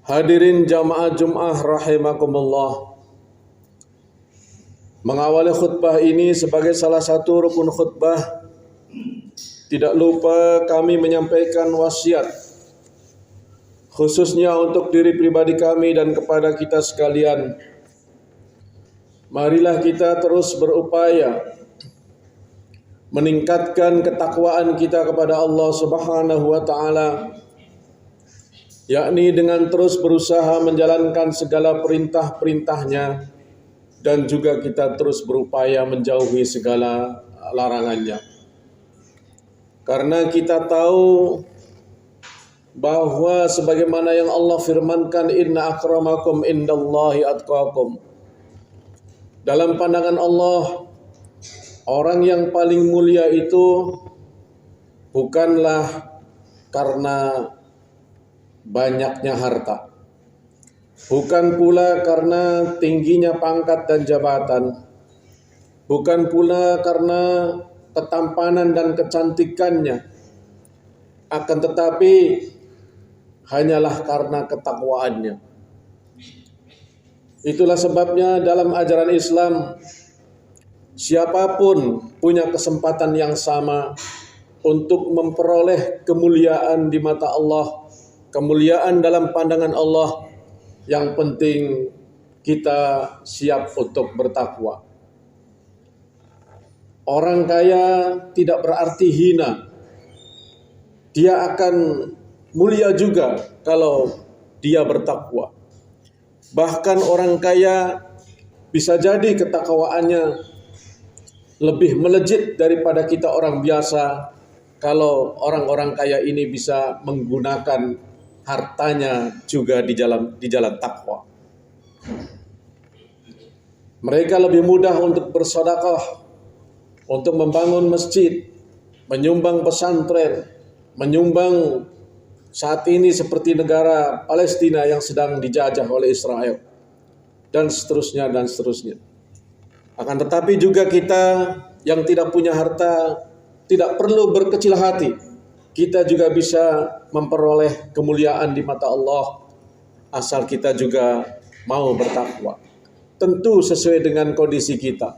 Hadirin jamaah Jum'ah rahimakumullah. Mengawali khutbah ini sebagai salah satu rukun khutbah, tidak lupa kami menyampaikan wasiat khususnya untuk diri pribadi kami dan kepada kita sekalian. Marilah kita terus berupaya meningkatkan ketakwaan kita kepada Allah Subhanahu wa taala, yakni dengan terus berusaha menjalankan segala perintah-perintahnya dan juga kita terus berupaya menjauhi segala larangannya. Karena kita tahu bahwa sebagaimana yang Allah firmankan, inna akramakum indallahi atqakum. Dalam pandangan Allah, orang yang paling mulia itu bukanlah karena banyaknya harta, bukan pula karena tingginya pangkat dan jabatan, bukan pula karena ketampanan dan kecantikannya, akan tetapi hanyalah karena ketakwaannya. Itulah sebabnya dalam ajaran Islam, siapapun punya kesempatan yang sama untuk memperoleh kemuliaan di mata Allah, kemuliaan dalam pandangan Allah. Yang penting kita siap untuk bertakwa. Orang kaya tidak berarti hina. Dia akan mulia juga kalau dia bertakwa. Bahkan orang kaya bisa jadi ketakwaannya lebih melejit daripada kita orang biasa kalau orang-orang kaya ini bisa menggunakan hartanya juga di jalan takwa. Mereka lebih mudah untuk bersedekah, untuk membangun masjid, menyumbang pesantren, menyumbang saat ini seperti negara Palestina yang sedang dijajah oleh Israel, dan seterusnya dan seterusnya. Akan tetapi juga kita yang tidak punya harta tidak perlu berkecil hati. Kita juga bisa memperoleh kemuliaan di mata Allah asal kita juga mau bertakwa. Tentu sesuai dengan kondisi kita.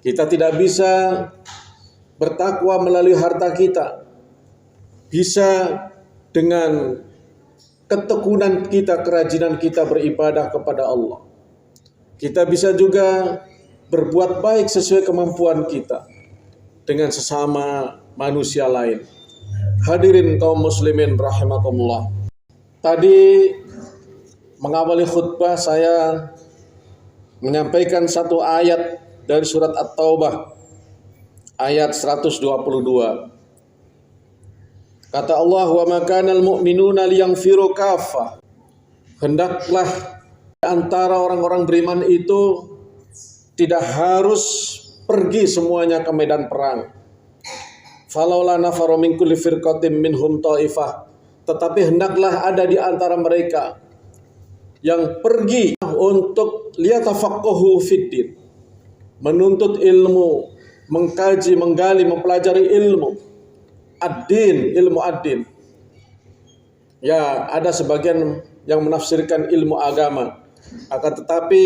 Kita tidak bisa bertakwa melalui harta kita. Bisa dengan ketekunan kita, kerajinan kita beribadah kepada Allah. Kita bisa juga berbuat baik sesuai kemampuan kita dengan sesama manusia lain. Hadirin kaum muslimin rahimakumullah. Tadi mengawali khutbah saya menyampaikan satu ayat dari surat At-Taubah ayat 122. Kata Allah, wa ma kanal mu'minuna liyanfiru kaffah. Hendaklah antara orang-orang beriman itu tidak harus pergi semuanya ke medan perang. Falaula nafaru min kulli firqatin minhum ta'ifah. Tetapi hendaklah ada di antara mereka yang pergi untuk liyatafaqahu fiddin, menuntut ilmu, mengkaji, menggali, mempelajari ilmu ad-din, ilmu ad-din. Ya, ada sebagian yang menafsirkan ilmu agama. Akan tetapi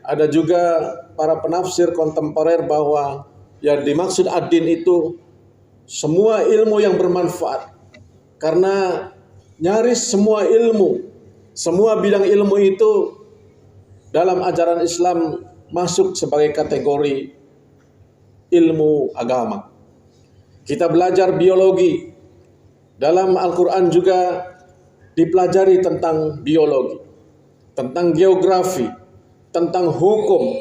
ada juga para penafsir kontemporer bahwa yang dimaksud ad-din itu semua ilmu yang bermanfaat. Karena nyaris semua ilmu, semua bidang ilmu itu dalam ajaran Islam masuk sebagai kategori ilmu agama. Kita belajar biologi. Dalam Al-Quran juga dipelajari tentang biologi, tentang geografi, tentang hukum,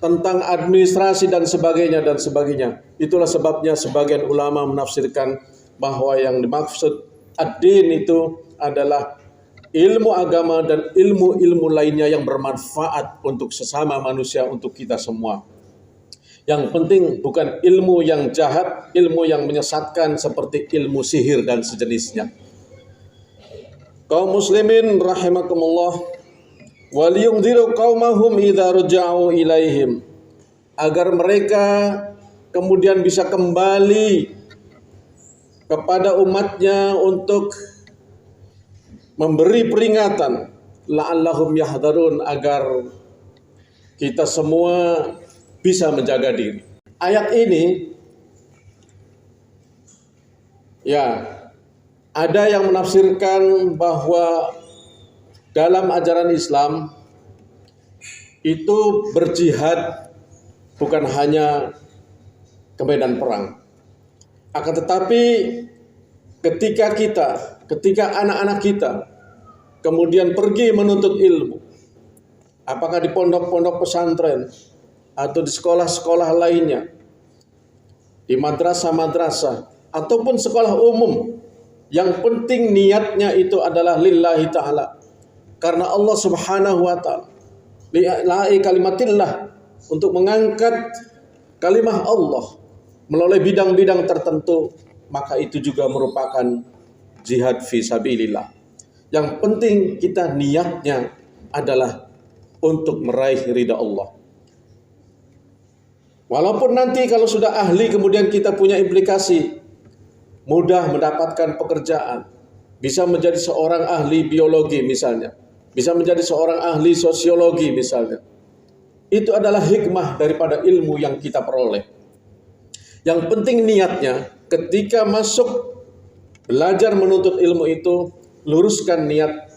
tentang administrasi dan sebagainya dan sebagainya. Itulah sebabnya sebagian ulama menafsirkan bahwa yang dimaksud ad-din itu adalah ilmu agama dan ilmu-ilmu lainnya yang bermanfaat untuk sesama manusia, untuk kita semua. Yang penting bukan ilmu yang jahat, ilmu yang menyesatkan seperti ilmu sihir dan sejenisnya. Kaum muslimin rahimakumullah, waliyundziru qaumahum idza raja'u ilaihim, agar mereka kemudian bisa kembali kepada umatnya untuk memberi peringatan la'allahum yahdharun, agar kita semua bisa menjaga diri. Ayat ini ya, ada yang menafsirkan bahwa dalam ajaran Islam itu berjihad bukan hanya ke medan perang, akan tetapi ketika anak-anak kita kemudian pergi menuntut ilmu, apakah di pondok-pondok pesantren atau di sekolah-sekolah lainnya, di madrasah-madrasah ataupun sekolah umum, yang penting niatnya itu adalah lillahi ta'ala, karena Allah subhanahu wa ta'ala, li'la'i kalimatillah, untuk mengangkat kalimah Allah melalui bidang-bidang tertentu, maka itu juga merupakan jihad fi sabilillah. Yang penting kita niatnya adalah untuk meraih ridha Allah. Walaupun nanti kalau sudah ahli kemudian kita punya implikasi, mudah mendapatkan pekerjaan, bisa menjadi seorang ahli biologi misalnya, bisa menjadi seorang ahli sosiologi misalnya. Itu adalah hikmah daripada ilmu yang kita peroleh. Yang penting niatnya, ketika masuk belajar menuntut ilmu itu, luruskan niat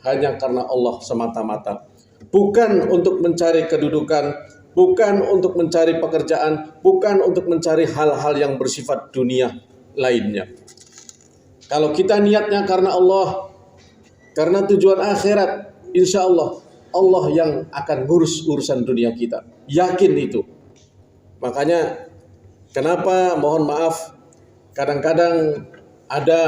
hanya karena Allah semata-mata. Bukan untuk mencari kedudukan, bukan untuk mencari pekerjaan, bukan untuk mencari hal-hal yang bersifat dunia lainnya. Kalau kita niatnya karena Allah, karena tujuan akhirat, insya Allah yang akan ngurus urusan dunia kita. Yakin itu. Makanya kenapa, mohon maaf, kadang-kadang ada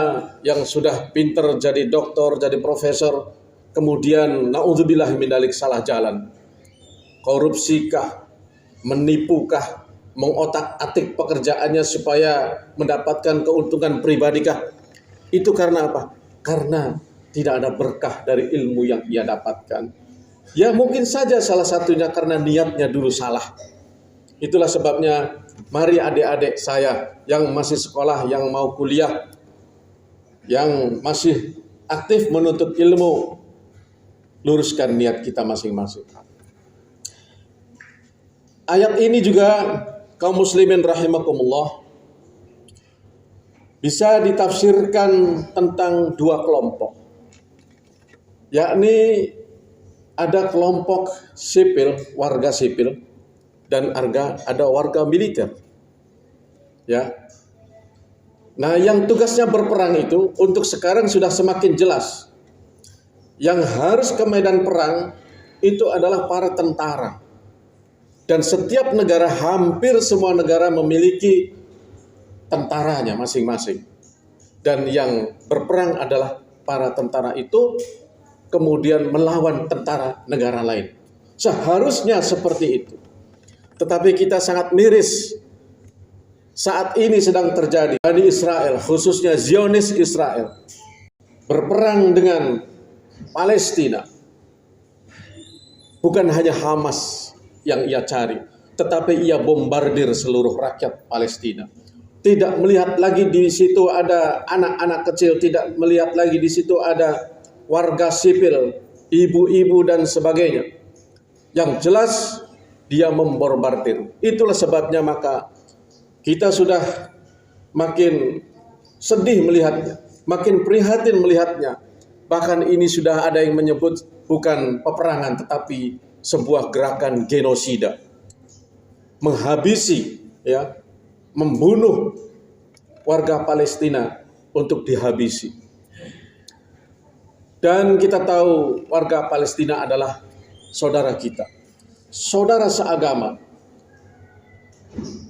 yang sudah pinter jadi doktor, jadi profesor, kemudian na'udzubillah min dzalik salah jalan. Korupsikah, menipukah, mengotak-atik pekerjaannya supaya mendapatkan keuntungan pribadikah? Itu karena apa? Karena tidak ada berkah dari ilmu yang ia dapatkan. Ya mungkin saja salah satunya karena niatnya dulu salah. Itulah sebabnya mari adik-adik saya yang masih sekolah, yang mau kuliah, yang masih aktif menuntut ilmu, luruskan niat kita masing-masing. Ayat ini juga kaum muslimin rahimakumullah bisa ditafsirkan tentang dua kelompok, yakni ada kelompok sipil, warga sipil, dan ada warga militer. Ya. Nah, yang tugasnya berperang itu untuk sekarang sudah semakin jelas. Yang harus ke medan perang itu adalah para tentara. Dan setiap negara, hampir semua negara memiliki tentaranya masing-masing. Dan yang berperang adalah para tentara itu kemudian melawan tentara negara lain. Seharusnya seperti itu. Tetapi kita sangat miris. Saat ini sedang terjadi Bani Israel, khususnya Zionis Israel, berperang dengan Palestina. Bukan hanya Hamas yang ia cari, tetapi ia bombardir seluruh rakyat Palestina. Tidak melihat lagi di situ ada anak-anak kecil, tidak melihat lagi di situ ada warga sipil, ibu-ibu dan sebagainya. Yang jelas dia membombardir. Itulah sebabnya maka kita sudah makin sedih melihatnya, makin prihatin melihatnya. Bahkan ini sudah ada yang menyebut bukan peperangan tetapi sebuah gerakan genosida. Menghabisi, ya, membunuh warga Palestina untuk dihabisi. Dan kita tahu warga Palestina adalah saudara kita, saudara seagama.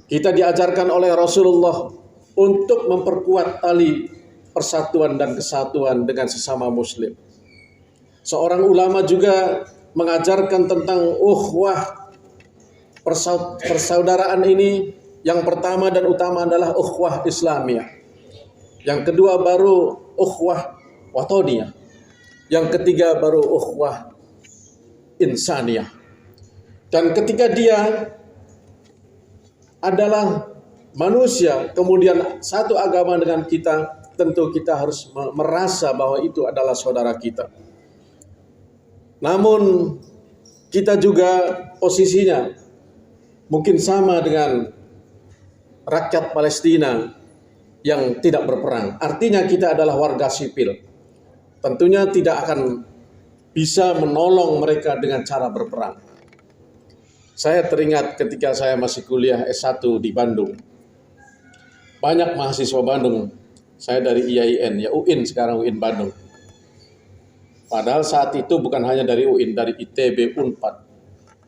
Kita diajarkan oleh Rasulullah untuk memperkuat tali persatuan dan kesatuan dengan sesama muslim. Seorang ulama juga mengajarkan tentang ukhuwah, persaudaraan ini. Yang pertama dan utama adalah ukhuwah Islamiyah. Yang kedua baru ukhuwah watoniyah. Yang ketiga baru ukhuwah insaniyah. Dan ketika dia adalah manusia, kemudian satu agama dengan kita, tentu kita harus merasa bahwa itu adalah saudara kita. Namun kita juga posisinya mungkin sama dengan rakyat Palestina yang tidak berperang. Artinya kita adalah warga sipil. Tentunya tidak akan bisa menolong mereka dengan cara berperang. Saya teringat ketika saya masih kuliah S1 di Bandung. Banyak mahasiswa Bandung, saya dari IAIN, ya UIN sekarang, UIN Bandung. Padahal saat itu bukan hanya dari UIN, dari ITB, UNPAD.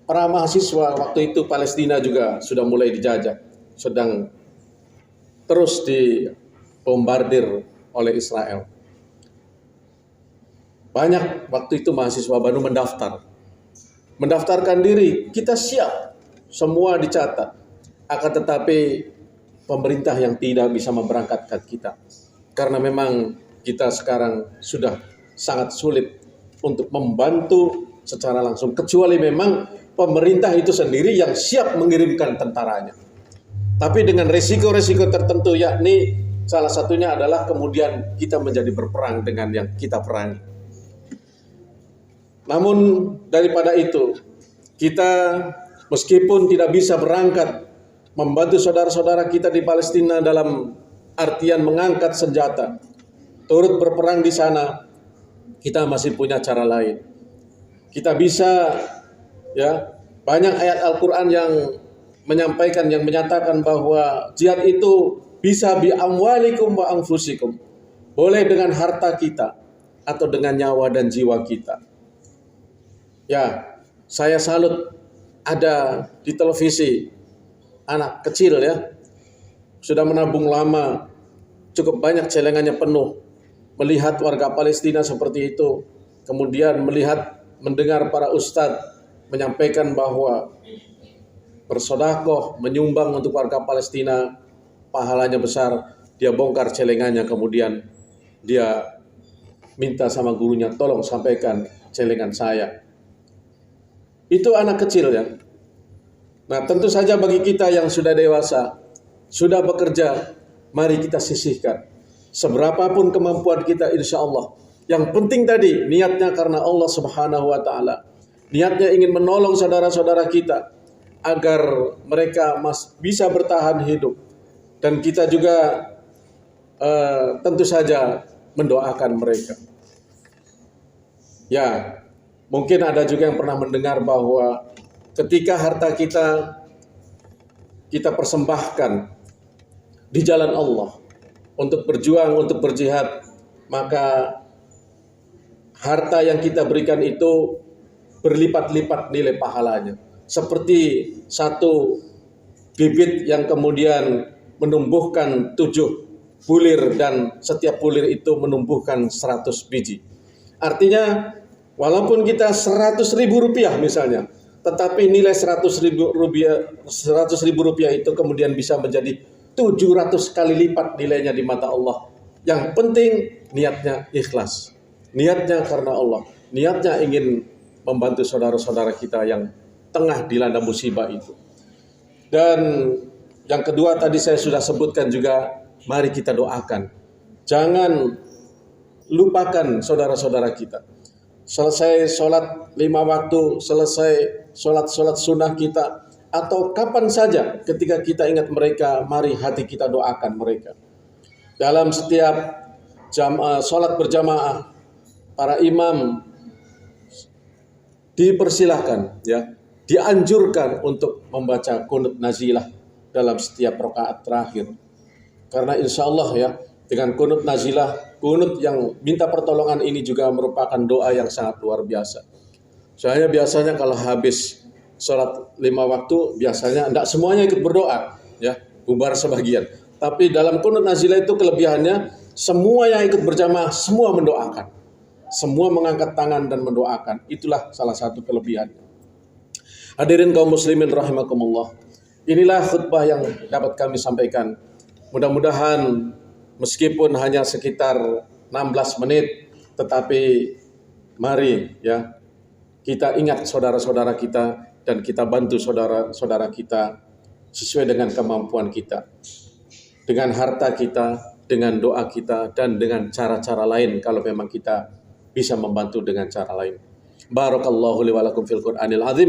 Para mahasiswa waktu itu Palestina juga sudah mulai dijajah, sedang terus dibombardir oleh Israel. Banyak waktu itu mahasiswa Bandung mendaftarkan diri, kita siap, semua dicatat. Akan tetapi pemerintah yang tidak bisa memberangkatkan kita. Karena memang kita sekarang sudah sangat sulit untuk membantu secara langsung. Kecuali memang pemerintah itu sendiri yang siap mengirimkan tentaranya. Tapi dengan resiko-resiko tertentu, yakni salah satunya adalah kemudian kita menjadi berperang dengan yang kita perangi. Namun daripada itu, kita meskipun tidak bisa berangkat membantu saudara-saudara kita di Palestina dalam artian mengangkat senjata, turut berperang di sana, kita masih punya cara lain. Kita bisa, ya, banyak ayat Al-Quran yang menyampaikan, yang menyatakan bahwa jihad itu bisa bi amwalikum wa anfusikum. Boleh dengan harta kita atau dengan nyawa dan jiwa kita. Ya, saya salut ada di televisi anak kecil, ya, sudah menabung lama, cukup banyak celengannya penuh, melihat warga Palestina seperti itu, kemudian mendengar para ustadz menyampaikan bahwa bersedekah, menyumbang untuk warga Palestina, pahalanya besar. Dia bongkar celengannya, kemudian dia minta sama gurunya, tolong sampaikan celengan saya. Itu anak kecil, ya. Nah, tentu saja bagi kita yang sudah dewasa, sudah bekerja, mari kita sisihkan. Seberapapun kemampuan kita, insya Allah. Yang penting tadi, niatnya karena Allah Subhanahu wa Ta'ala. Niatnya ingin menolong saudara-saudara kita agar mereka bisa bertahan hidup. Dan kita juga tentu saja mendoakan mereka. Ya, mungkin ada juga yang pernah mendengar bahwa ketika harta kita persembahkan di jalan Allah untuk berjuang, untuk berjihad, maka harta yang kita berikan itu berlipat-lipat nilai pahalanya. Seperti satu bibit yang kemudian menumbuhkan 7 bulir dan setiap bulir itu menumbuhkan 100 biji. Artinya walaupun kita 100.000 rupiah misalnya, tetapi nilai 100.000 rupiah itu kemudian bisa menjadi 700 kali lipat nilainya di mata Allah. Yang penting niatnya ikhlas. Niatnya karena Allah. Niatnya ingin membantu saudara-saudara kita yang tengah dilanda musibah itu. Dan yang kedua tadi saya sudah sebutkan juga, mari kita doakan. Jangan lupakan saudara-saudara kita. Selesai sholat 5 waktu, selesai sholat sunnah kita, atau kapan saja ketika kita ingat mereka, mari hati kita doakan mereka. Dalam setiap sholat berjamaah, para imam dipersilahkan, ya, dianjurkan untuk membaca qunut nazilah dalam setiap rakaat terakhir. Karena insya Allah, ya, dengan qunut nazilah, qunut yang minta pertolongan ini juga merupakan doa yang sangat luar biasa. Soalnya biasanya kalau habis sholat 5 waktu, biasanya tidak semuanya ikut berdoa, ya, bubar sebagian. Tapi dalam qunut nazilah itu kelebihannya, semua yang ikut berjamaah, semua mendoakan. Semua mengangkat tangan dan mendoakan. Itulah salah satu kelebihannya. Hadirin kaum muslimin rahimakumullah. Inilah khutbah yang dapat kami sampaikan. Mudah-mudahan meskipun hanya sekitar 16 menit, tetapi mari, ya, kita ingat saudara-saudara kita dan kita bantu saudara-saudara kita sesuai dengan kemampuan kita. Dengan harta kita, dengan doa kita dan dengan cara-cara lain kalau memang kita bisa membantu dengan cara lain. Barakallahu li wa lakum fil Qur'anil azim.